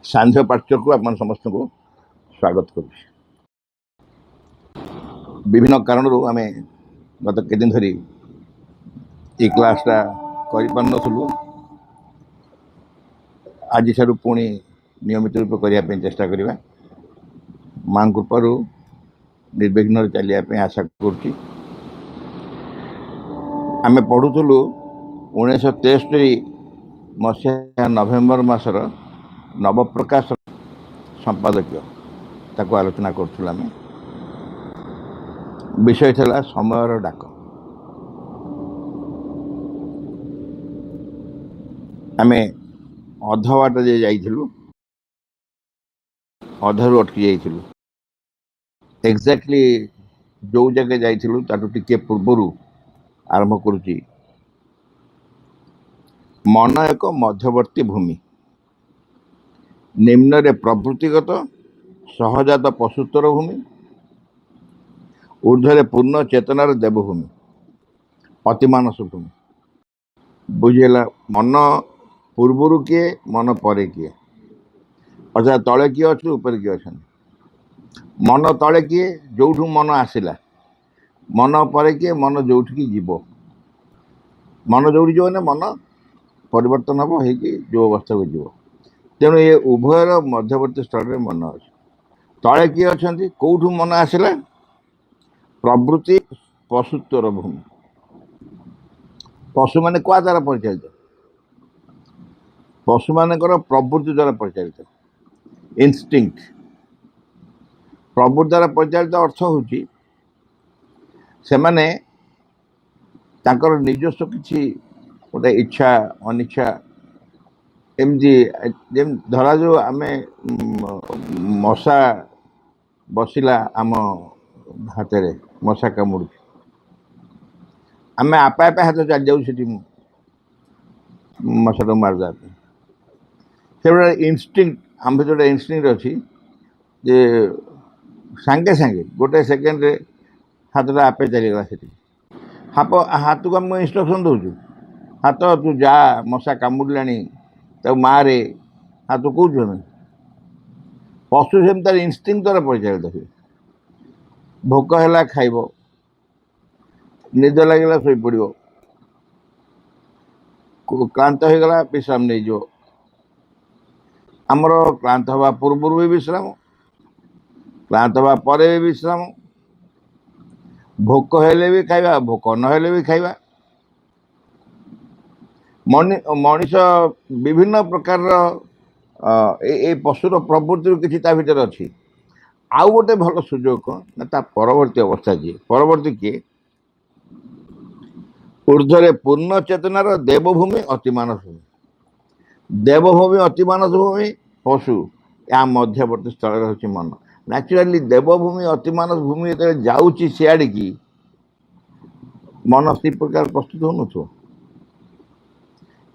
सांझ पाठ्य को आप समस्त को स्वागत करुँ। विभिन्न कारण आम गत केदिन धरी ये क्लासटा करूँ आज ठार पुणी नियमित रूप करने चेष्टा करवा माँ कृपा निर्विघ्न चलिए आशा करुँ। आम पढ़ुलु 1963 मसीहा नवेम्बर मासर नवप्रकाश संपादकीय ताको आलोचना करूँ। आम विषय था समयर डाक। आम अधबाट जाइलु अधरू अटकी जाइलु एक्जाक्टली जो जगह जाइलु ताठू टिके पूर्वर आरंभ करुच्ची। मन एक मध्यवर्ती भूमि निम्न रे प्रवृत्तिगत सहजात पशुत्वर भूमि ऊर्ध्वे पूर्ण चेतनार देवभूमि अतिमानस भूमि। बुझेगा मन पूर्वर किए मन पर किए अर्थात तले किए अच्छे ऊपर किए अच्छा। मन तले किए जो मन आसला मन पर किए मन जो जीव मन जो जीव मन परिवर्तन हम हो जो अवस्था को जीव। तेणु ये उभयर मध्यवर्ती स्तर में मन अच्छे। तले किए अच्छा कौटू मन आसला प्रवृत्ति पशुत्वर भूमि पशु माने क्या द्वारा परिचालित पशु मान प्रवृत्ति द्वारा परिचालित इनस्टिंक्ट प्रवृत्ति द्वारा परिचालित अर्थ होची से माने तांकर निजस्व किसी गोटे इच्छा अनिच्छा एमती धरा जो आम मशा बसला आम हाथ में मशा कामुड़ आम आपे आपे हाथ चल जाऊँ मशा को मारदा से गोटे इनस्टिंक्ट आम भर इनस्टिंक्ट अच्छी जे सांगे सांगे गोटे सेकेंड रे हाथ आपे चलीगला से हाथ को आम इंस्ट्रक्शन दौचु हाथ तू जा मशा कामुड़ा तो मारे हाथ कौचु आम पशु से तार इनस्टिंक्ट द्वारा परिचालित हुए। भोक है खाइब निद लगे शोई पड़ क्लांत हो गला विश्राम नहीं जो आमर क्लांत हवा पूर्व भी विश्राम क्लांत हवा पर भी विश्राम भोक हेले भी खाइबा भोक नहेले भी खाइबा। मनीष विभिन्न प्रकार पशुर प्रवृत्ति किसी भीतर अच्छी आउ गोटे भल सुजोग कौन ना ता परवर्ती अवस्था जी परवर्ती किए ऊर्ध्वे पूर्ण चेतनार देवभूमि अतिमानस भूमि देवभूमि अतिमानस भूमि पशु या मध्यवर्ती स्थल होची मन। नेचुराली देवभूमि अतिमानस भूमि जो जाऊँगी सियाड़ी की मन से प्रकार प्रस्तुत हो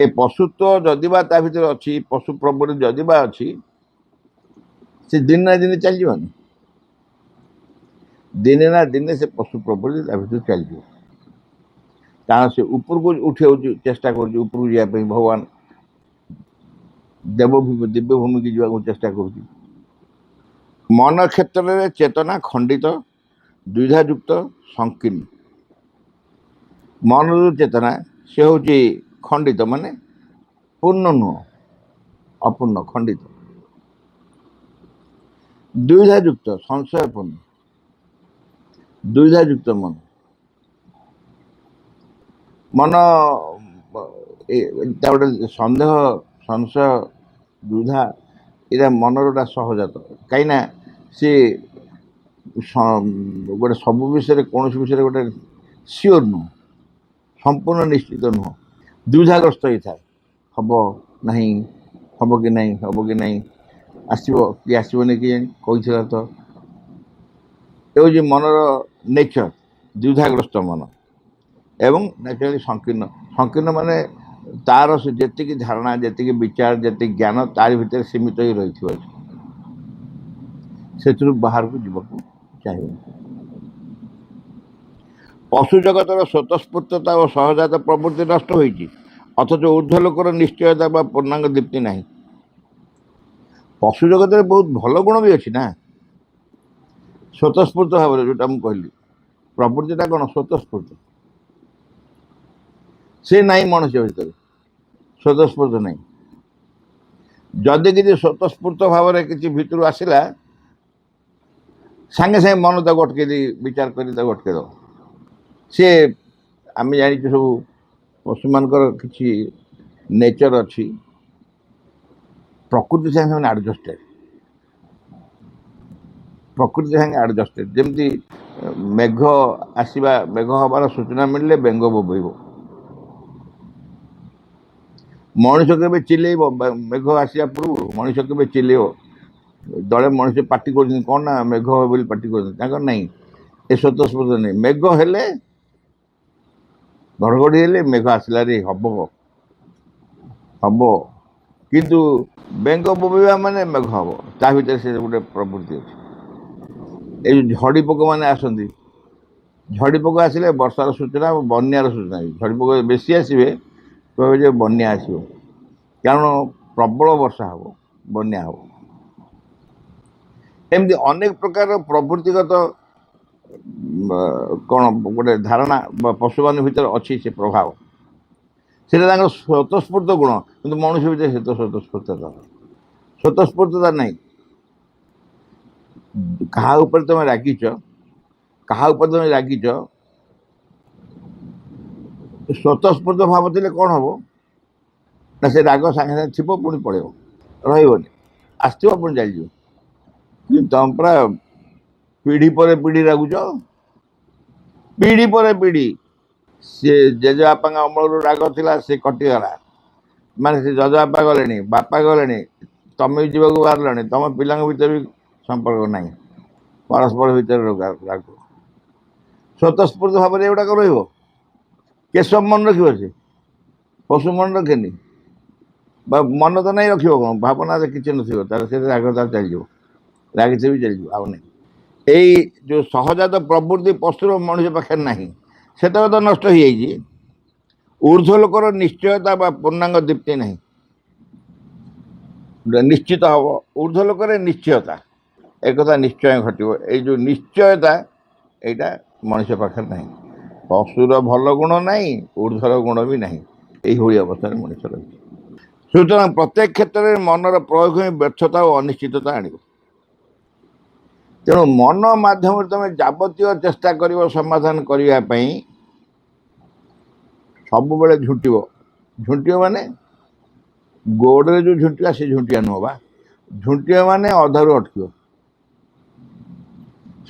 ए पशुत्व जदिबा ता भीतर अच्छी पशु प्रवृत्ति जदिबा अच्छी से दिन ना दिन चलनी दिने ना दिने से पशु प्रवृत्ति ता भीतर चल कारण से ऊपर को उठे चेष्टा कर ऊपर जावाई भगवान देवभूमि दिव्यभूमि की जावा चेष्टा कर। मन क्षेत्र में चेतना खंडित द्विधायुक्त संकीर्ण मन जो चेतना से हूँ खंडित माने पूर्ण नुह अपूर्ण खंडित द्विधायुक्त संशयपूर्ण द्विधायुक्त मन मन गोटे सन्देह संशय द्विधा यहाँ मनर गोटा सहजात कहीं सी गोटे सब विषय कौन विषय गोटे सियोर नुह संपूर्ण निश्चित नुह द्विधाग्रस्त ही था हम ना हम कि नहीं हम कि नहीं आसो कि आसबनी कि कही तो ये मनर नेचर द्विधाग्रस्त मन एवं नेचुराली संकीर्ण संकीर्ण माने तार से जी धारणा जी विचार जी ज्ञान तार भीतर सीमित ही रही से बाहर को जीवक चाहिए। पशु जगतर स्वतस्फूर्तता और सहजात प्रवृत्ति नष्ट होती अथच ऊर्ध्व लोकर निश्चयता व पूर्णांग दीप्ति ना पशु जगत में बहुत भल गुण भी अच्छी ना स्वतस्फूर्त भाव जोटा मुझे कहली प्रवृत्तिटा कौन स्वतस्फूर्त से नहीं मनुष्य भर स्वतस्फूर्त नहीं जदि किसी स्वतस्फूर्त भाव में किसी भितर आसला सागे सागे मन तक अटके विचार कर अटके दो सी आम जानी सब पशु मान कि नेचर अच्छी प्रकृति सागे आडजस्टेड प्रकृति सागे आडजस्टेड जमती मेघ आसवा मेघ हबार सूचना मिलले बेंग बोबेब मनुष्य के चिल्ले मेघ आसा पूर्व मनुष्य के चिल्ले दले मनुष्य पार्टी कर कौन ना मेघ बोली पार्टी कर नहीं ए स्वतस्फूर्त नहीं मेघ हेले घड़घड़ी हेले मेघ आसला रे हम हम किंतु बेंग बोबेबा माने मेघ हम ता भीतर से गोटे प्रवृत्ति अच्छे ये झड़ी पोक मैंने आसती झड़ी पोक आसिले वर्षार सूचना बन्यार सूचना झड़ी पोक बेसी आसवे कहे बन्या आसो कारण प्रबल वर्षा हम बन्या हम एमती अनेक प्रकार प्रवृत्तिगत कौन गोटे धारणा पशु मान भर अच्छी से प्रभाव से स्वतस्फूर्त गुण कि मनुष्य भर स्वतस्फूर्तता स्वतस्फूर्तता नहीं क्या तुम रागिच क्या तुम रागिच स्वतस्फूर्त भाव थे कौन हम ना से राग सागे सागे थी पुणी पड़ो रही आसो पुणी चलज तुम पूरा पीढ़ी पर पीढ़ी रागुच पीढ़ी पर पीढ़ी सी जेजेबापा अमल राग था सी कटिगला माने से जजेबापा गले बापा गले तुम भी जावाक बाहर तुम पिला भर भी संपर्क ना परस्पर भर राग स्वतस्फूर्त भाव में एगुड़ाक रेशव मन रखिए से पशु मन रखे मन तो नहीं रख कौन भावना किसी न राग तार चल रागिसे भी चल आ नहीं यही जो सहजात प्रवृत्ति पशुर मनुष्य पाखे ना से तो नष्ट हो जाइए ऊर्ध्व लोकर निश्चयता पूर्णांग दीप्ति नहीं निश्चित हम ऊर्ध्व लोकर निश्चयता एक निश्चय घटो जो निश्चयता यहाँ मनुष्य पाखे ना पशुर भल गुण ना ऊर्ध्वर गुण भी ना यही अवस्था मनुष्य रही सुतरां प्रत्येक क्षेत्र में मनर प्रयोग ही व्यर्थता और अनिश्चितता आण तेणु मन माध्यम तुम जावतीय चेष्टा कर समाधान करने सब बेले झुंटब झुंटब माने गोड़े जो झुंटिया से झुंटिया नुह बा झुंटब माने अधारू अटक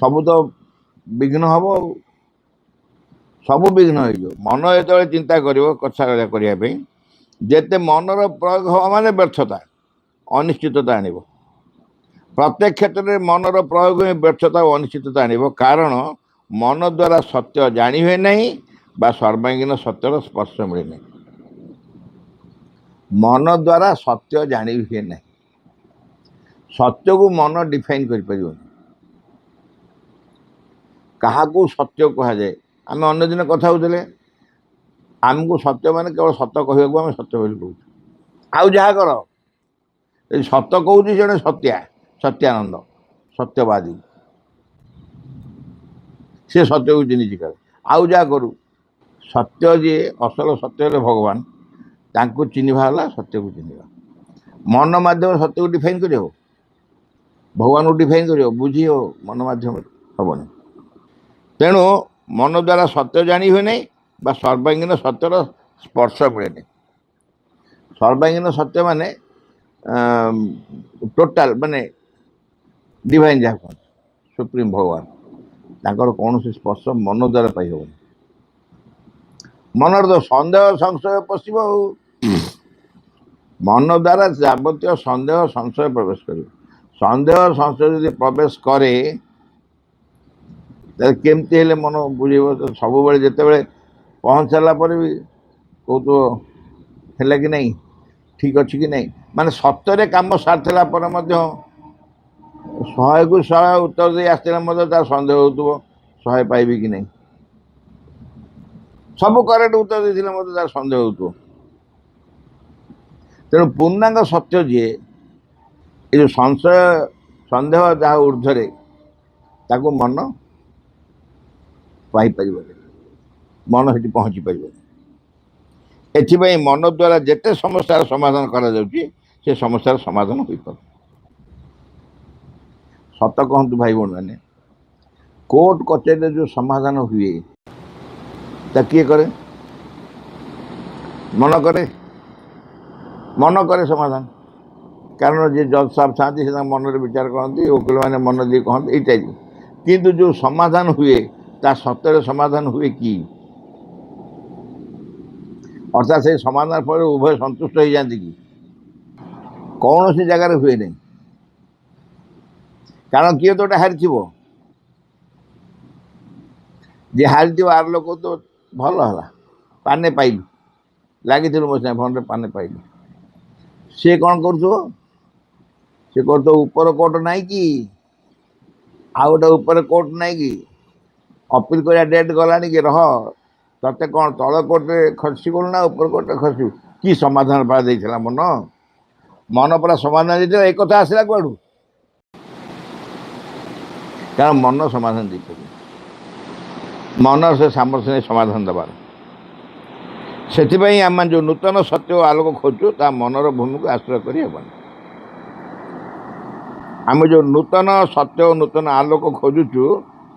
सब तो विघ्न हम सब विघ्न हो मन जो चिंता कर कथा करने जेते मनर प्रयोग हम माने व्यर्थता अनिश्चितता आण प्रत्येक क्षेत्र में मनर प्रयोग में व्यर्थता और अनिश्चितता आण कारण मन द्वारा सत्य जानी हुए नहीं बा सर्वांगीन सत्यर स्पर्श मिले नहीं मन द्वारा सत्य जानी हुए नहीं सत्य को मन डिफाइन कर क्या सत्य कह जाए आम अन्य दिन कथा होते आमको सत्य मान केवल सत्य कहूँ सत्य बोली कहूँ आउ जहाँ कर सत्य कहूँ जड़े सत्या सत्यानंद सत्यवादी से सत्य को चिन्ह करे आउ जहाँ करू सत्य जी असल सत्य भगवान तांको चिन्हवा है सत्य को चिन्हवा मन माध्यम सत्य को डिफाइन कर भगवान को डिफाइन कर बुझी हो मन माध्यम हेनी तेणु मन द्वारा सत्य जानी हुए नहीं बा सर्वांगीन सत्यर स्पर्श मिले नहीं सर्वांगीन सत्य माने टोटाल माने डिवाइन जहाँ कहते सुप्रीम भगवान तांकर कौन से स्पर्श मन द्वारा पाई हेनी मनर तो सन्देह संशय पशिब मन द्वारा जावतीय सन्देह संशय प्रवेश कर सन्देह संशय यदि प्रवेश करे केमती हेले मन बुझेब तो सब बेले जिते बड़े पहुँच सारा पर भी कौ तो है कि नहीं ठीक अच्छी कि नहीं माने सत्य कम सारा पर 100 को 100 उत्तर दे आसते तार सन्देह हो 100 पाइबी कि नहीं सब करेक्ट उत्तर देते तार सन्देह हो तेणु पूर्णांग सत्य जी ଏ ଯେଉଁ ସଂଶୟ ସନ୍ଦେହ ଯାହା ଊର୍ଦ୍ଧ୍ୱରେ ତାକୁ ମନ ପାଇପାରିବନି, ମନ ସେଠି ପହଞ୍ଚି ପାରିବନି। ଏଥିପାଇଁ ମନ ଦ୍ୱାରା ଯେତେ ସମସ୍ୟାର ସମାଧାନ କରାଯାଉଛି ସେ ସମସ୍ୟାର ସମାଧାନ ହୋଇପାରୁନି। ସତ କହନ୍ତୁ ଭାଇ ଭଉଣୀମାନେ, କୋର୍ଟ କଚେରୀରେ ଯେଉଁ ସମାଧାନ ହୁଏ ତା କିଏ କରେ? ମନ କରେ, ମନ କରେ ସମାଧାନ। କାରଣ ଯିଏ ଜଜ୍ ସାହେବ ଥାନ୍ତି ସେ ତାଙ୍କ ମନରେ ବିଚାର କରନ୍ତି, ଓକିଲମାନେ ମନ ଦେଇ କହନ୍ତି ଇତ୍ୟାଦି। କିନ୍ତୁ ଯେଉଁ ସମାଧାନ ହୁଏ ତା ସତ୍ୟରେ ସମାଧାନ ହୁଏ କି? ଅର୍ଥାତ୍ ସେଇ ସମାଧାନ ଫଳରେ ଉଭୟ ସନ୍ତୁଷ୍ଟ ହେଇଯାନ୍ତି କି? କୌଣସି ଜାଗାରେ ହୁଏ ନାହିଁ। କାରଣ କିଏ ତ ଗୋଟେ ହାରିଥିବ, ଯିଏ ହାରିଥିବ ଆର ଲୋକ ତ ଭଲ ହେଲା, ପାନେ ପାଇଲୁ, ଲାଗିଥିଲୁ ମୋ ସାଙ୍ଗେ ଫୋନରେ ପାନେ ପାଇଲୁ। ସିଏ କ'ଣ କରୁଥିବ? ସେ କରୁଥିବ ଉପର କୋର୍ଟ ନାହିଁ କି, ଆଉ ଗୋଟେ ଉପରେ କୋର୍ଟ ନାହିଁ କି, ଅପିଲ କରିବା ଡେଟ୍ ଗଲାଣି କି, ରହ ତତେ କ'ଣ ତଳ କୋର୍ଟରେ ଖସିଗଲୁ ନା ଉପର କୋର୍ଟରେ ଖସିବୁ? କି ସମାଧାନ ପରା ଦେଇଥିଲା ମନ? ମନ ପରା ସମାଧାନ ଦେଇଥିଲା, ଏ କଥା ଆସିଲା କୁଆଡ଼ୁ? କାରଣ ମନ ସମାଧାନ ଦେଇପାରିବ, ମନ ସେ ସାମର୍ଥ୍ୟ ନେଇ ସମାଧାନ ଦେବାର। ସେଥିପାଇଁ ଆମେ ଯେଉଁ ନୂତନ ସତ୍ୟ ଓ ଆଲୋକ ଖୋଜୁଛୁ ତା ମନର ଭୂମିକୁ ଆଶ୍ରୟ କରି ହେବନି। ଆମେ ଯେଉଁ ନୂତନ ସତ୍ୟ ଓ ନୂତନ ଆଲୋକ ଖୋଜୁଛୁ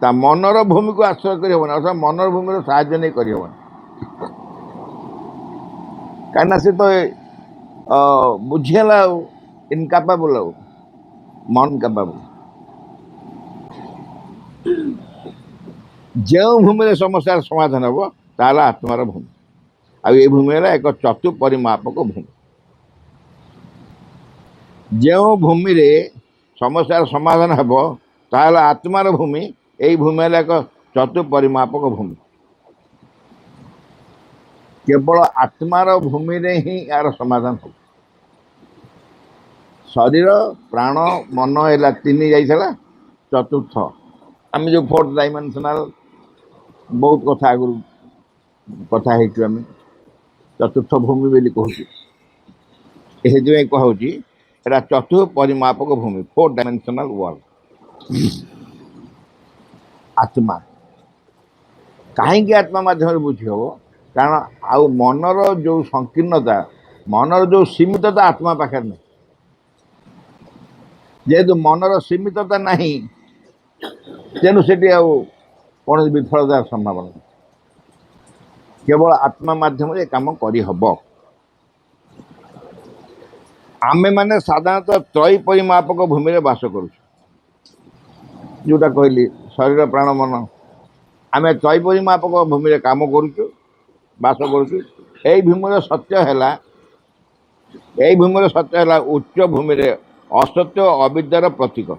ତା ମନର ଭୂମିକୁ ଆଶ୍ରୟ କରି ହେବନି, ଅର୍ଥାତ୍ ମନର ଭୂମିର ସାହାଯ୍ୟ ନେଇ କରିହେବନି। କାହିଁକିନା ସେ ତ ବୁଝିଗଲା ଆଉ, ଇନକାପାବୁଲ, ଆଉ ମନ କାପାବୁଲ। ଯେଉଁ ଭୂମିରେ ସମସ୍ୟାର ସମାଧାନ ହେବ ତାହା ହେଲା ଆତ୍ମାର ଭୂମି। ଆଉ ଏ ଭୂମି ହେଲା ଏକ ଚତୁଃପରିମାପକ ଭୂମି। ଯେଉଁ ଭୂମିରେ ସମସ୍ୟାର ସମାଧାନ ହେବ ତାହା ହେଲା ଆତ୍ମାର ଭୂମି। ଏହି ଭୂମି ହେଲା ଏକ ଚତୁଃପରିମାପକ ଭୂମି। କେବଳ ଆତ୍ମାର ଭୂମିରେ ହିଁ ଏହାର ସମାଧାନ ହେବ। ଶରୀର, ପ୍ରାଣ, ମନ ହେଲା ତିନି ଯାଇଥିଲା, ଚତୁର୍ଥ ଆମେ ଯେଉଁ ଫୋର୍ଥ ଡାଇମେନ୍ସନାଲ ବହୁତ କଥା ଆଗରୁ କଥା ହେଇଛୁ, ଆମେ ଚତୁର୍ଥ ଭୂମି ବୋଲି କହୁଛୁ। ସେଥିପାଇଁ କୁହାହେଉଛି ଏଟା ଚତୁଃପରିମାପକ ଭୂମି, ଫୋର୍ଥ ଡାଇମେନ୍ସନାଲ ୱାର୍ଲଡ। ଆତ୍ମା କାହିଁକି ଆତ୍ମା ମାଧ୍ୟମରେ ବୁଝି ହେବ? କାରଣ ଆଉ ମନର ଯେଉଁ ସଂକୀର୍ଣ୍ଣତା, ମନର ଯେଉଁ ସୀମିତତା ଆତ୍ମା ପାଖରେ ନାହିଁ। ଯେହେତୁ ମନର ସୀମିତତା ନାହିଁ, ତେଣୁ ସେଠି ଆଉ କୌଣସି ବିଫଳତାର ସମ୍ଭାବନା ନାହିଁ। କେବଳ ଆତ୍ମା ମାଧ୍ୟମରେ ଏ କାମ କରିହେବ। ଆମେମାନେ ସାଧାରଣତଃ ତ୍ରୟୀ ପରିମାପକ ଭୂମିରେ ବାସ କରୁଛୁ। ଯେଉଁଟା କହିଲି ଶରୀର, ପ୍ରାଣ, ମନ, ଆମେ ତ୍ରୟୀ ପରିମାପକ ଭୂମିରେ କାମ କରୁଛୁ, ବାସ କରୁଛୁ। ଏଇ ଭୂମିର ସତ୍ୟ ହେଲା ଉଚ୍ଚ ଭୂମିରେ ଅସତ୍ୟ ଅବିଦ୍ୟାର ପ୍ରତୀକ।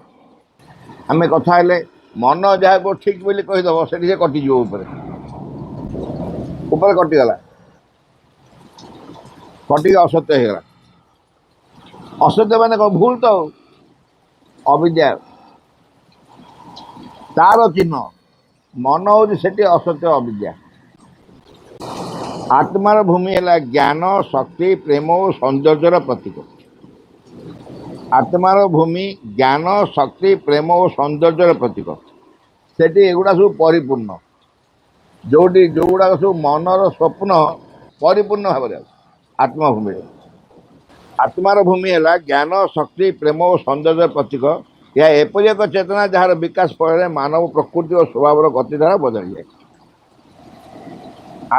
ଆମେ କଥା ହେଲେ ମନ ଯାହାକୁ ଠିକ୍ ବୋଲି କହିଦେବ ସେଠି ସେ କଟିଯିବ, ଉପରେ କଟିଗଲା, କଟିକି ଅସତ୍ୟ ହେଇଗଲା। ଅସତ୍ୟ ମାନେ କ'ଣ? ଭୁଲ ତ, ଅବିଦ୍ୟା ତାର ଚିହ୍ନ। ମନ ହେଉଛି ସେଠି ଅସତ୍ୟ, ଅବିଦ୍ୟା। ଆତ୍ମାର ଭୂମି ହେଲା ଜ୍ଞାନ, ଶକ୍ତି, ପ୍ରେମ ଓ ସୌନ୍ଦର୍ଯ୍ୟର ପ୍ରତୀକ। ଆତ୍ମାର ଭୂମି ଜ୍ଞାନ, ଶକ୍ତି, ପ୍ରେମ ଓ ସୌନ୍ଦର୍ଯ୍ୟର ପ୍ରତୀକ। ସେଠି ଏଗୁଡ଼ା ସବୁ ପରିପୂର୍ଣ୍ଣ। ଯେଉଁଠି ଯେଉଁଗୁଡ଼ାକ ସବୁ ମନର ସ୍ୱପ୍ନ ପରିପୂର୍ଣ୍ଣ ଭାବରେ ଅଛି ଆତ୍ମା ଭୂମିରେ। ଆତ୍ମାର ଭୂମି ହେଲା ଜ୍ଞାନ, ଶକ୍ତି, ପ୍ରେମ ଓ ସୌନ୍ଦର୍ଯ୍ୟର ପ୍ରତୀକ। ଏହା ଏପରି ଏକ ଚେତନା ଯାହାର ବିକାଶ ଫଳରେ ମାନବ ପ୍ରକୃତି ଓ ସ୍ୱଭାବର ଗତିଧାରା ବଦଳିଯାଏ।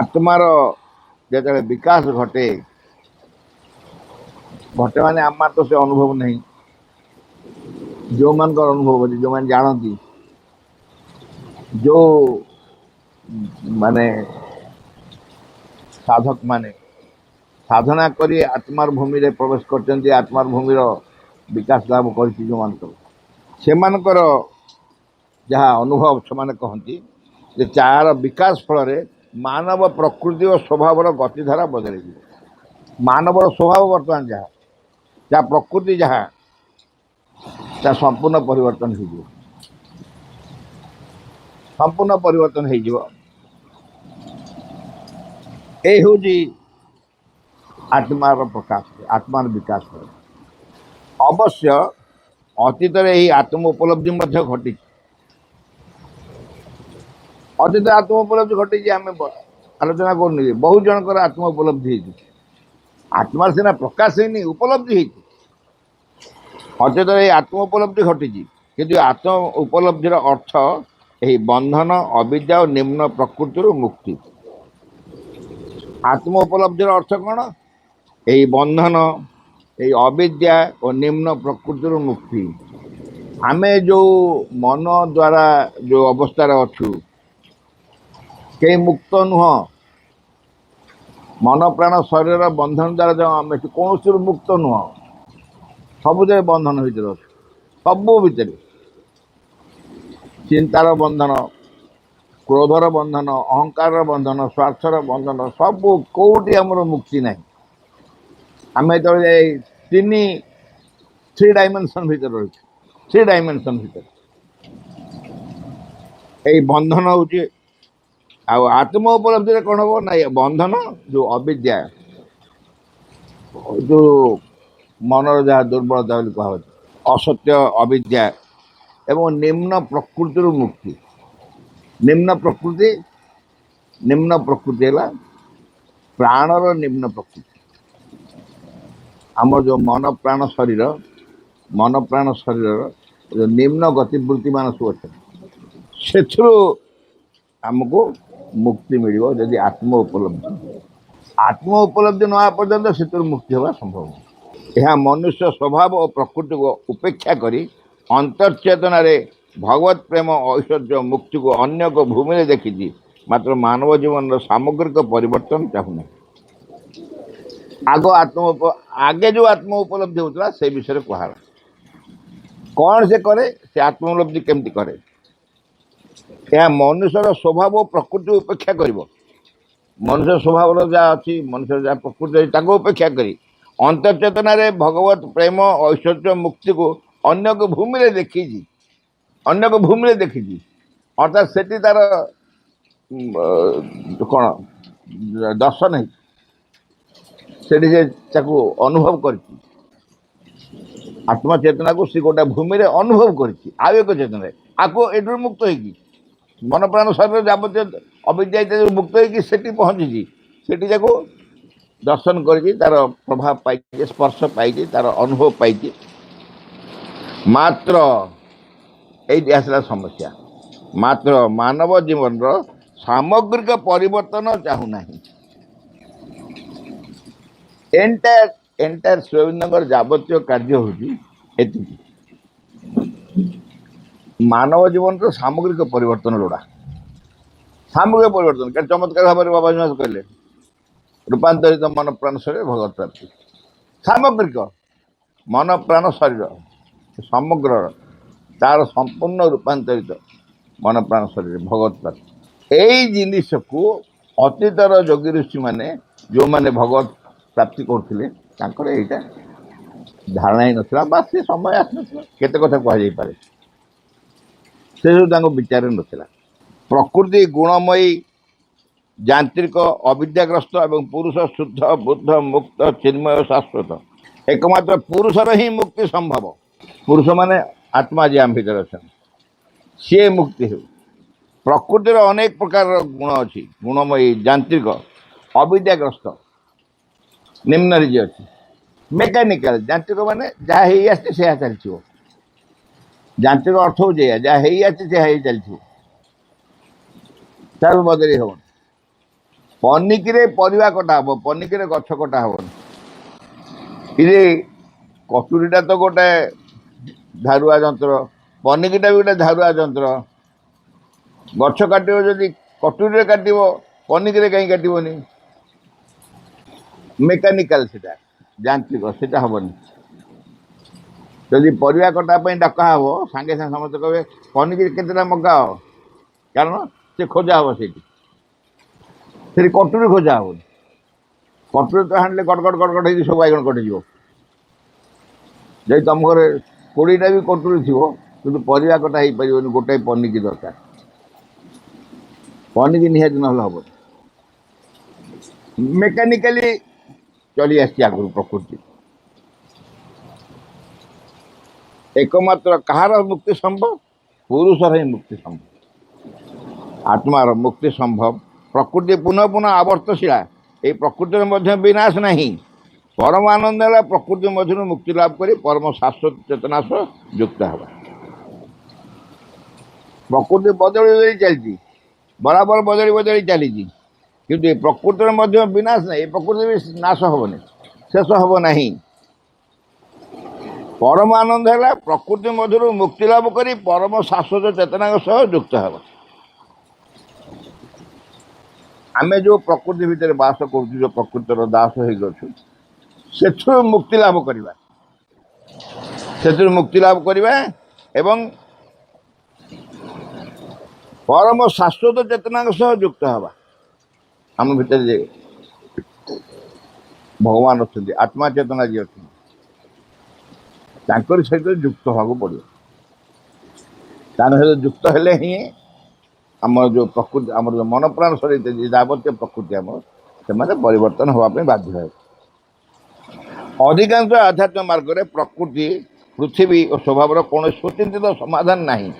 ଆତ୍ମାର ଯେତେବେଳେ ବିକାଶ ଘଟେ ମାନେ ଆମର ତ ସେ ଅନୁଭବ ନାହିଁ। ଯେଉଁମାନଙ୍କର ଅନୁଭବ ଅଛି, ଯେଉଁମାନେ ଜାଣନ୍ତି, ଯେଉଁ ମାନେ ସାଧକ ମାନେ ସାଧନା କରି ଆତ୍ମାର ଭୂମିରେ ପ୍ରବେଶ କରିଛନ୍ତି, ଆତ୍ମାର ଭୂମିର ବିକାଶ ଲାଭ କରିଛି ସେମାନଙ୍କର ଯାହା ଅନୁଭବ, ସେମାନେ କହନ୍ତି ଯେ ତାହାର ବିକାଶ ଫଳରେ ମାନବ ପ୍ରକୃତି ଓ ସ୍ୱଭାବର ଗତିଧାରା ବଦଳିଯିବ। ମାନବର ସ୍ୱଭାବ ବର୍ତ୍ତମାନ ଯାହା ପ୍ରକୃତି ଯାହା, ତା ସମ୍ପୂର୍ଣ୍ଣ ପରିବର୍ତ୍ତନ ହେଇଯିବ, ସମ୍ପୂର୍ଣ୍ଣ ପରିବର୍ତ୍ତନ ହେଇଯିବ। এই ହେଉଛି ଆତ୍ମାର ପ୍ରକାଶ, ଆତ୍ମାର ବିକାଶ। ଅବଶ୍ୟ अतीत यही आत्म उपलब्धि घटी अतीत आत्म उपलब्धि घटी आम आलोचना कर बहुत जनकर आत्म उपलब्धि आत्मा सीना प्रकाश होनी उपलब्धि अतीत यही आत्म उपलब्धि घटी कि आत्म उपलब्धिर अर्थ यही बंधन अविद्या और निम्न प्रकृति मुक्ति आत्म उपलब्धिर अर्थ कौन यही बंधन यही अविद्या और निम्न प्रकृति मुक्ति आमे जो मन द्वारा जो अवस्था अच्छु कई मुक्त नुह मन प्राण शरीर बंधन द्वारा जो आम कौन मुक्त नुह सबुज बंधन भितर सबू भितर चिंतार बंधन क्रोधर बंधन अहंकार बंधन स्वार्थर बंधन सब कौटी आमर मुक्ति ना आम जो तीन थ्री डायमेंशन भितर रही थ्री डायमेंशन भितर यही बंधन हूँ आत्म उपलब्धि कौन हम ना बंधन जो अविद्या जो मनर जहाँ दुर्बलता कह असत्य अविद्या एवं निम्न प्रकृति मुक्ति निम्न प्रकृति है प्राणर निम्न प्रकृति आम जो मन प्राण शरीर जो निम्न गतिवृत्ति मान सब अच्छे से आमको मुक्ति मिल जदि आत्म उपलब्धि ना पर्यंत से मुक्ति होगा संभव यह मनुष्य स्वभाव और प्रकृति को उपेक्षा करी अंतर्चेतना रे भगवत प्रेम ऐश्वर्य मुक्ति को अन्य को भूमि में देखी मात्र मानव जीवन सामग्रिक परिवर्तन चाहूना आगे जो आत्म उपलब्धि होता से विषय कह कौन से करे से आत्म उपलब्धि केमती करे यह मनुष्यर स्वभाव और प्रकृति उपेक्षा कर मनुष्य स्वभाव जहाँ अच्छी मनुष्य जहाँ प्रकृति उपेक्षा करी अंतर्चेतना रे भगवत प्रेम ऐश्वर्य मुक्ति को अन्य को भूमि में देखी अर्थात से तार कौन दर्शन है से अनुभव कर आत्मा चेतना को सी गोटे भूमि अनुभव कर चेतना आपको एटू मुक्त हो मन प्राण शरीर जबत अविद्या मुक्त होती पहुँची से दर्शन कर तार प्रभाव पाई स्पर्श पाई तार अनुभव पाई मात्र ये आसला समस्या मात्र मानव जीवन सामग्रिक परिवर्तन चाहूना एंटायर शिवनगर जावतीय कार्य होती मानव जीवन सामग्रिक परिवर्तन लोड़ा सामग्रिक परिवर्तन क्या चमत्कार भाव में बाबा निवास कहले रूपांतरित मन प्राण शरीर भगवत प्राप्ति सामग्रिक मन प्राण शरीर समग्र तार संपूर्ण रूपांतरित मन प्राण शरीर भगवत प्राप्ति यही जिनिस को अतीतर योगी ऋषि माने जो माने भगवत प्राप्ति करते यहाँ धारणा ही नाला बा से समय आसना केते कथा कह से जो विचार नाला प्रकृति गुणमयी यांत्रिक अविद्याग्रस्त एवं पुरुष शुद्ध बुद्ध मुक्त चिन्मय शाश्वत एकमात्र पुरुषर ही मुक्ति संभव पुरुष माने आत्मा जी आम भर अच्छा सी मुक्ति हो प्रकृतिर अनेक प्रकार गुण अच्छी गुणमयी यांत्रिक अविद्याग्रस्त निम्न जी अच्छी मेकानिकाल यांत्रिक माने जहाँ से चलती यांत्रिक अर्थ हो जहाँ चलती तार बदली हो पनिकी परिवा कटा हम पनिकी गछ कटा हम ये कटुरीटा तो गोटे धारुआ जंत्र पनिकीटा भी गोटे धारुआ जंत्र गछ काट जदि कटुरी काट पनिकी कहीं काटबनी मेकानिकाल से यांत्रिक से हेनी जदि परिवा कटापी डका हम सांगे सांगे समस्त कहे पनिकी केतेटा मगाओ कारण से खोजा हम से कटुरी खोजा हम कटुरी तो हाणिले गड़गड़ गड़गड़ हो सब बैगण कटिज जब तुम घर 20टा भी कटुरी थी कि परिवा कटा हो पार गोटाए पनिकी दरकार पनिकी निहाती ना हम मेकानिकाली चली आगु प्रकृति एकमात्र कहार मुक्ति संभव पुरुषर ही मुक्ति संभव आत्मार मुक्ति संभव प्रकृति पुनः पुनः आवर्तशीला ये प्रकृतिर मध्य विनाश नहीं परमानंद है प्रकृति मध्य मुक्ति लाभ कर परम शाश्वत चेतना सह युक्त है प्रकृति बदली चलती बराबर बदली बदली चली किंतु प्रकृतिर मध्य विनाश नहीं प्रकृति भी नाश हेनी शेष हम नहीं परमानंद है प्रकृति मध्य मुक्ति लाभ कर परम शाश्वत चेतना सह युक्त है आम जो प्रकृति भितर बास कर जो प्रकृतिर दास हो मुक्ति लाभ करवा मुक्ति लाभ करवा एवं परम शाश्वत चेतना सह युक्त हवा आम भितर जे भगवान अच्छा आत्मा चेतना जी अच्छा सहित युक्त हवा पड़ो सहित युक्त हेले ही आम जो प्रकृति आम जो मन प्राण शरीर जावतीय प्रकृति आम से परिवर्तन होगापी बाध्य है अधिकांश आध्यात्म मार्ग में प्रकृति पृथ्वी और स्वभाव कौन सुचिंतित समाधान नहीं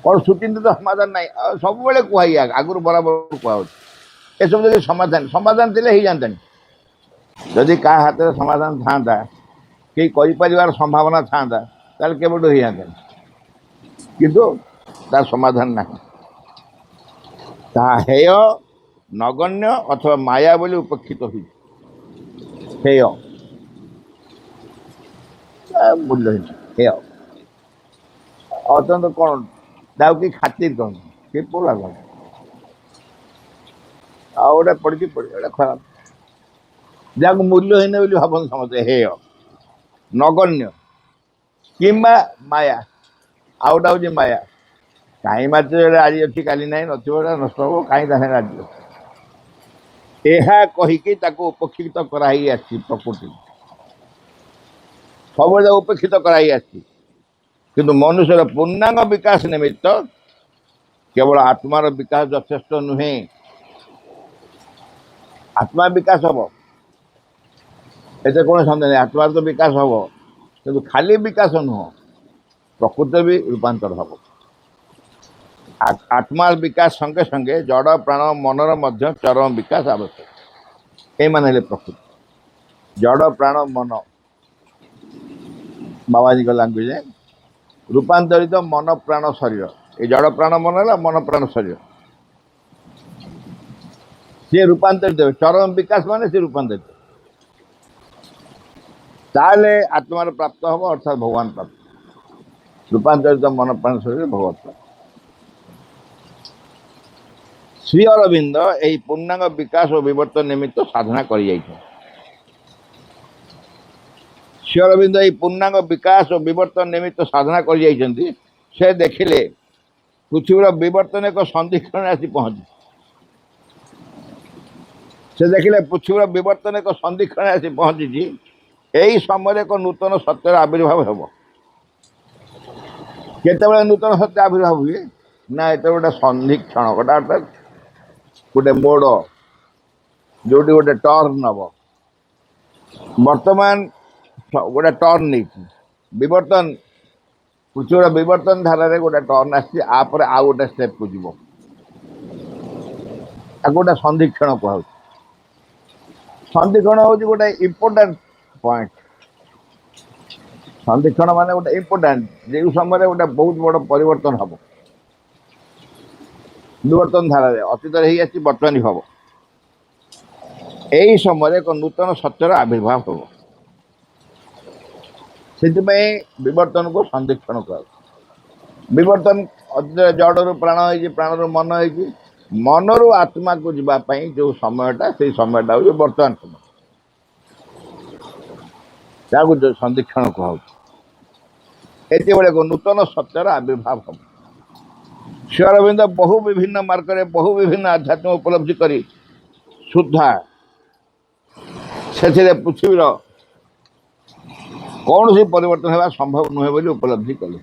कौन सुचिंतित समाधान ना सब बेले कहुई आगुरी बराबर कह सब जब समाधान समाधान थे ही जाता जदि क्या हाथ में समाधान था कई कर संभावना था केवल हो जाता किंतु तार समाधान ना हेय नगण्य अथवा माया बोली उपेक्षित हुई हेय मूल्यहीन हेय अत्यंत कौन दाउकी खातिर कौन कि पोला कौन आउटा पड़ी पड़े खराब जहाँ मूल्यहीन बोली भावन समझे हेय नगण्य किंबा माया आउटा हूँ माया कहीं मात्र आज अच्छी काली ना नथिबा नष्ट हम कहीं राज्य यह कहीकि उपेक्षित कराई प्रकृति सब उपेक्षित कराई किंतु मनुष्यर पूर्णांग विकास निमित्त केवल आत्मार विकास यथेष्ट नुहे आत्मा विकास हम एते कौन सन्देह नहीं आत्मार तो विकास हम किंतु खाली विकास नुह प्रकृति भी रूपांतर हम आत्मार विकास संगे संगे जड़ प्राण मनर मध्य चरम विकास आवश्यक ये माने प्रकृति जड़ प्राण मन बाबाजी का लैंग्वेज रूपांतरित मन प्राण शरीर ये जड़ प्राण मन है मन प्राण शरीर सी रूपांतरित चरम विकास मान सी रूपांतरित ताले आत्मार प्राप्त हम अर्थात भगवान प्राप्त रूपांतरित मन प्राण शरीर भगवत प्राप्त श्री अरविंद यही पूर्णांग विकास और विवर्तन निमित्त साधना कर श्री अरविंद यही पूर्णांग विकास और विवर्तन निमित्त साधना कर से देखिले पृथ्वीर विवर्तन एक संधिक्षण आसी पहुंची से देखिले पृथ्वीर विवर्तन एक संधिक्षण आसी पहुंची यही समय एक नूतन सत्यर आविर्भाव हम केत नूतन सत्य आविर्भाव हुए ना ये गोटे संधिक्षण गोटे गोटे मोड़ जो गोटे टर्न नब बर्तमान गोटे टर्न नहीं विवर्तन पृथ्वी विवर्तन धारा गोटे टर्न आपर आउ गोटे स्टेप को जीव गोटे संधिक्षण कह संधिक्षण हूँ गोटे इम्पोर्टाट पॉइंट संधिक्षण मान गोटे इम्पोर्टाट जो समय गोटे बहुत बड़ परिवर्तन हम विवर्तन धारा अतीत ही बर्तमान हम यही समय एक नूतन सत्यर आविर्भाव हम से विवर्तन को संधिक्षण कह विवर्तन अतीत जड़ प्राण हो प्राण मन हो मन रु आत्मा को जीवाई जो समयटा से समयटा हूँ बर्तमान समय जो संधिक्षण कह एक नूतन सत्यर आविर्भाव हम श्री अरविंद बहु विभिन्न मार्ग में बहु विभिन्न आध्यात्म उपलब्धि करी सुधा से पृथ्वीर कौन सी परिवर्तन होगा संभव नुहे बोली उपलब्धि कले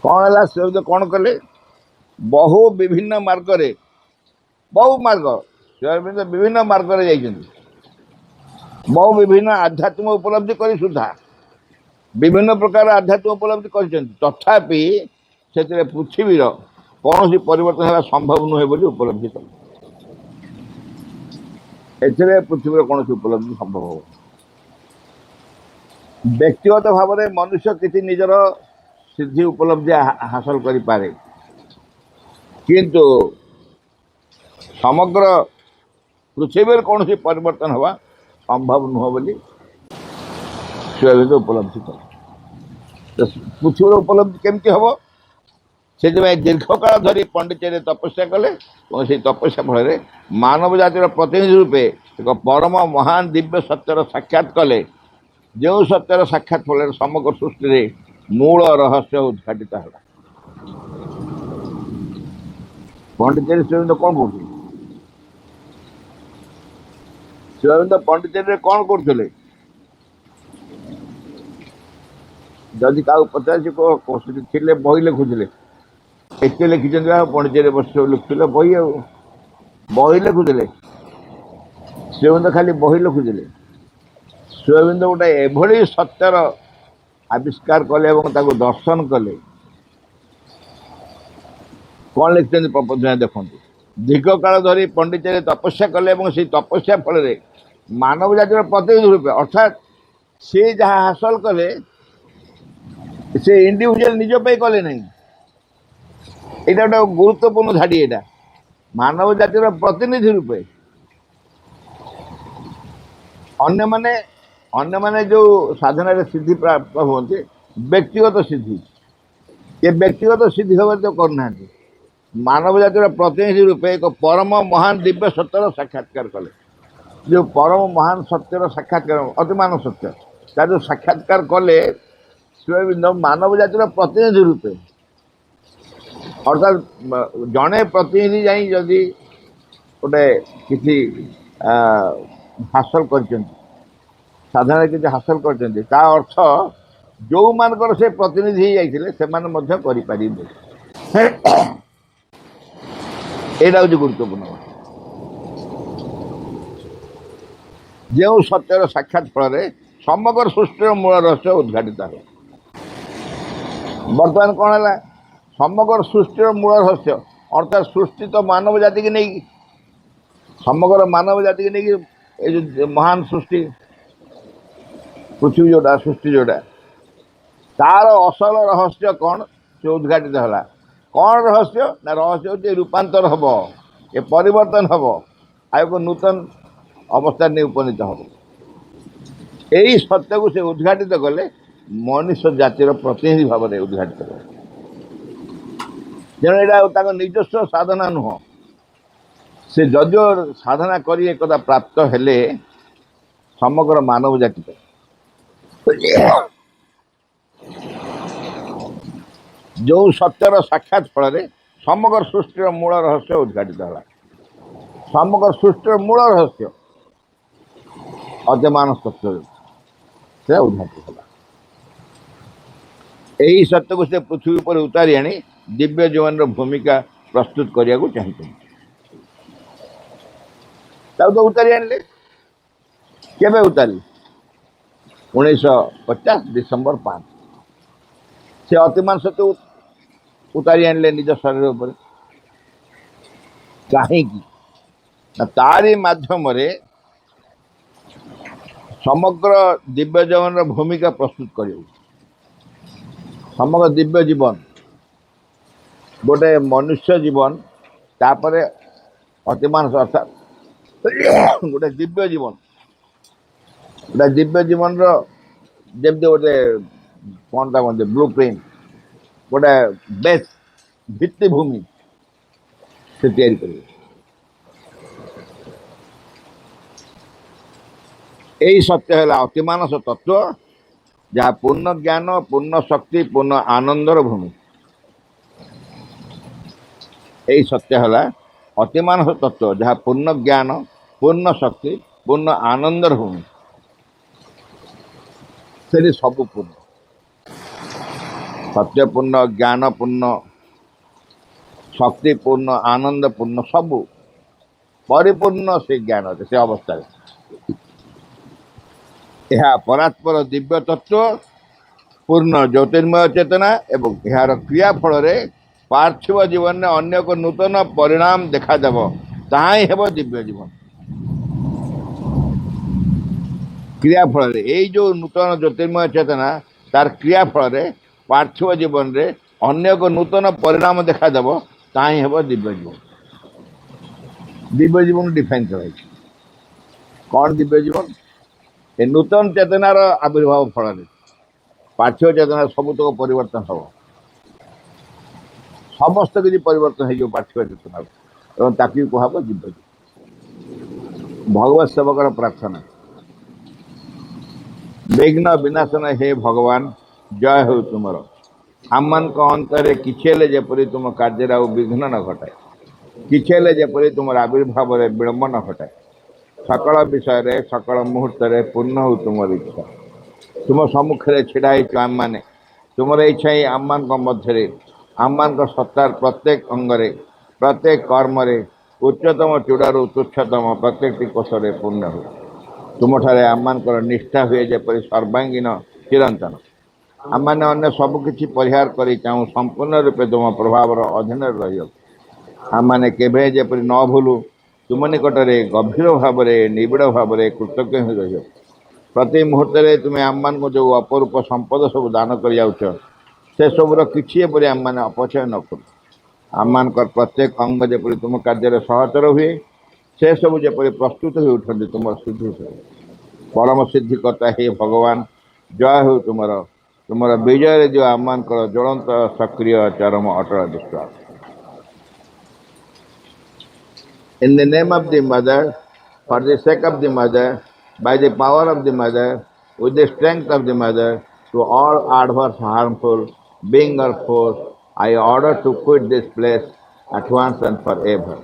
कौन है से कौन कले बहु विभिन्न मार्ग में बहु मार्ग श्री अरविंद विभिन्न मार्ग में बहु विभिन्न आध्यात्म उपलब्धि करी सुधा विभिन्न प्रकार आध्यात्मिक उपलब्धि कर तथापि से पृथ्वीर कौन परिवर्तन है संभव नुहे बोली उपलब्धि कर पृथ्वीर कौन उपलब्धि संभव हो व्यक्तिगत भाव में मनुष्य किसी निजर सिद्धि उपलब्धि हासिल कर पारे किंतु समग्र पृथ्वी कौन परिवर्तन हवा संभव नुह बोली शिवबिंद उपलब्धि कर पृथ्वीर उपलब्धि केमती हम से दीर्घ काल धरी पंडिचेरी तपस्या कले और से तपस्या फल मानव जातिर प्रतिनिधि रूपे एक परम महान दिव्य सत्यर साक्षात कले जो सत्यर साक्षात फल समग्र सृष्टि मूल रहस्य उद्घाटित है पंडिचेरी शिवबिंद कौन कर शिवबिंद पंडिचेरी कौन करते जदि क्या पचार बही लिखुले एत लिखिं पंडिचेरी बस लिखुले बही बही लिखुले शिवबिंद खाली बही लिखुले शिवबिंद गोटे एभली सत्यर आविष्कार कले दर्शन कले कौन लिखते प्रपंच देखो दीर्घ काल धरी पंडिचेरी तपस्या कले से तपस्या फल मानव जातिर प्रतिनिधि रूपे अर्थात सी जहाँ हासिल कले से इंडिविजुअल निज पे कले नहीं यहाँ गोटे गुरुत्वपूर्ण झाड़ी यहाँ मानव जातिर प्रतिनिधि रूपे अन्य माने जो साधना सिद्धि प्राप्त होते व्यक्तिगत सिद्धि ये व्यक्तिगत सिद्धि हम तो करना मानव जातिर प्रतिनिधि रूपे एक परम महान दिव्य सत्यर साक्षात्कार कले जो परम महान सत्यर साक्षात्कार अतिमान सत्य तार जो साक्षात्कार कले शिवबिंद मानव जातिर प्रतिनिधि रूपे अर्थात जड़े प्रतिनिधि जाई जदि गोटे किसी हासिल कर साधना किसी हासिल कर अर्थ जो मानकर से प्रतिनिधि जाइए से यहाँ हूँ गुरुत्वपूर्ण जो सत्यर साक्षात फल समग्र सृष्टिर मूल रहस्य उद्घाटित है बर्तमान कौन है समग्र सृष्टिर मूल रहस्य अर्थात सृष्टि तो मानव जाति की नहीं समग्र मानव जाति की नहीं जो महान सृष्टि पृथ्वी जोटा सृष्टि जोटा तार असल रहस्य कौन से उद्घाटित है कौन रहस्य ना रहस्य होती रूपांतर हम ये परिवर्तन हम आयोग नूतन अवस्था नहीं उपनीत हम यही सत्य को से उद्घाटित कले मनुष्य जातिर प्रतिनिधि भाव में उद्घाटित कले तेणु यहाँ निजस्व साधना नुह से जदियो साधना करी एक प्राप्त हेले समग्र मानव जाति जो सत्यर साक्षात फल समग्र सृष्टिर मूल रहस्य उद्घाटित है समग्र सृष्टिर मूल रहस्य अद्यमान सत्य से उद्घाटित है यही सत्य को से पृथ्वी पर उतारी आनी दिव्य जीवन भूमिका प्रस्तुत करने को चाहते तो उतारी आनले केबे उतारी 1950 डिसेम्बर 5 से अतिमान सत्य उतारी आनले निज शरीर पर कहीं तारी माध्यम समग्र दिव्य जीवन भूमिका प्रस्तुत कर समग्र दिव्य जीवन गोटे मनुष्य जीवन तापर अतिमान अर्थात गोटे दिव्य जीवन जमी गोटे कौन ता कहते ब्लू प्रिंट गोटे बेस भित्तिभूमि से तैयारी करेंगे यही सत्य है अतिमानस तत्व जहाँ पूर्ण ज्ञान पूर्ण शक्ति पूर्ण आनंदर भूमि यही सत्य है अतिमानस तत्व जहाँ पूर्ण ज्ञान पूर्ण शक्ति पूर्ण आनंदर भूमि से सब पूर्ण सत्य पूर्ण ज्ञान पूर्ण शक्ति पूर्ण आनंद पूर्ण सब परिपूर्ण से ज्ञान अच्छे से अवस्था यह परात्पर दिव्य तत्व पूर्ण ज्योतिर्मय चेतना एवं यार क्रिया फल पार्थिव जीवन में अन्य को नूतन परिणाम देखादेव ताहा ही हेब दिव्य जीवन। क्रिया फल यही जो नूतन ज्योतिर्मय चेतना तार क्रिया फल पार्थिव जीवन रे अन्य को नूतन परिणाम देखादेव ताहा ही हेब दिव्य जीवन। दिव्य जीवन डिफाइन कर कौन दिव्य जीवन ए नूतन चेतनार आविर्भाव फल पार्थिव चेतना सबुतक परिवर्तन हम समस्त किसी परिवर्तन हो पार्थिव चेतना एवं ताकि कह दिव्य भगवत सेवकर प्रार्थना विघ्न विनाशन हे भगवान जय हो तुमर आम मान अंतरे किछे जेपरी तुम कार्य विघ्न न घटाए किछे जेपरी तुम आविर्भाव विलंब न घटाए सकल विषय सकल मुहूर्त पूर्ण हो तुम इच्छा तुम सम्मुखें छिड़ा आम मैंने तुम इच्छा ही आम मान मध्य आम मान सत्तार प्रत्येक अंगरे प्रत्येक कर्म उच्चतम चूड़ारू तुच्छतम प्रत्येक कोष पूर्ण हो तुम ठारे आम निष्ठा हुए जेपरी सर्वांगीन चिरंतन आम मैंने अन्य सबकि परिहार कर चाहूँ संपूर्ण रूपे तुम प्रभाव अधीन रही आम मैंने केवे जेपरी न भूलु तुम निकट में गभीर भाव निबिड़ भाव कृतज्ञ हो रही प्रति मुहूर्त तुम्हें आम मान को जो अपरूप संपद सब दान कर जाऊच से सबूर किसी आम मैंने अपचय न करूँ आम मान प्रत्येक अंग जेपरी तुम कार्य सहतर हुए से सब जेपरी प्रस्तुत हो उठते तुम सिद्धि परम सिद्धिकर्ता हे भगवान जय हो तुमर विजय जो आम मान ज्वलंत सक्रिय चरम अटल विश्वास in the name of the mother, for the sake of the mother, by the power of the mother, with the strength of the mother, to all adverse, harmful, being or force, I order to quit this place at once and forever.